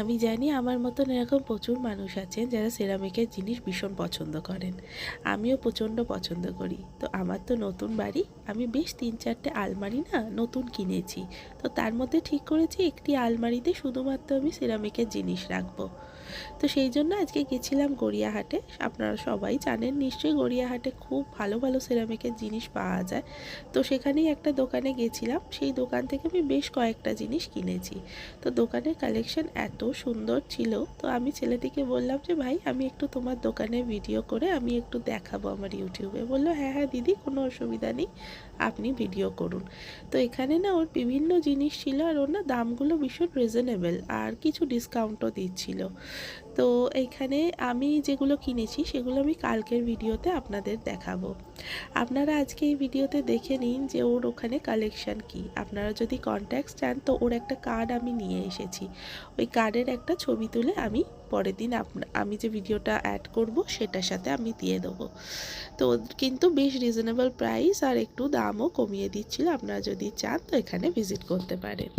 আমি জানি আমার মতন এরকম প্রচুর মানুষ আছেন যারা সিরামিকের জিনিস ভীষণ পছন্দ করেন। আমিও প্রচণ্ড পছন্দ করি। তো আমার তো নতুন বাড়ি, আমি বেশ ৩-৪টে আলমারি না নতুন কিনেছি। তো তার মধ্যে ঠিক করেছি একটি আলমারিতে শুধুমাত্র আমি সিরামিকের জিনিস রাখবো। তো সেই জন্য আজকে গেছিলাম গড়িয়াহাটে। আপনারা সবাই জানেন নিশ্চয়ই গড়িয়াহাটে খুব ভালো ভালো সিরামিকের জিনিস পাওয়া যায়। তো সেখানেই একটা দোকানে গেছিলাম, সেই দোকান থেকে আমি বেশ কয়েকটা জিনিস কিনেছি। তো দোকানের কালেকশন এত সুন্দর ছিল, তো আমি ছেলেটিকে বললাম যে ভাই আমি একটু তোমার দোকানে ভিডিও করে আমি একটু দেখাবো আমার ইউটিউবে। বললো হ্যাঁ হ্যাঁ দিদি, কোনো অসুবিধা নেই, আপনি ভিডিও করুন। তো এখানে না ওর বিভিন্ন জিনিস ছিল, আর ওর না দামগুলো ভীষণ রিজনেবল, আর কিছু ডিসকাউন্টও দিচ্ছিল। তো এইখানে আমি যেগুলো কিনেছি সেগুলো আমি কালকের ভিডিওতে আপনাদের দেখাবো। আপনারা আজকে এই ভিডিওতে দেখে নিন যে ওর ওখানে কালেকশন কি। আপনারা যদি কন্ট্যাক্টস চান তো ওর একটা কার্ড আমি নিয়ে এসেছি, ওই কার্ডের একটা ছবি তুলে আমি পরের দিন আমি যে ভিডিওটা অ্যাড করব সেটার সাথে আমি দিয়ে দেবো। তো কিন্তু বেশ রিজনেবল প্রাইস, আর একটু দামও কমিয়ে দিচ্ছিল। আপনারা যদি চান তো এখানে ভিজিট করতে পারেন।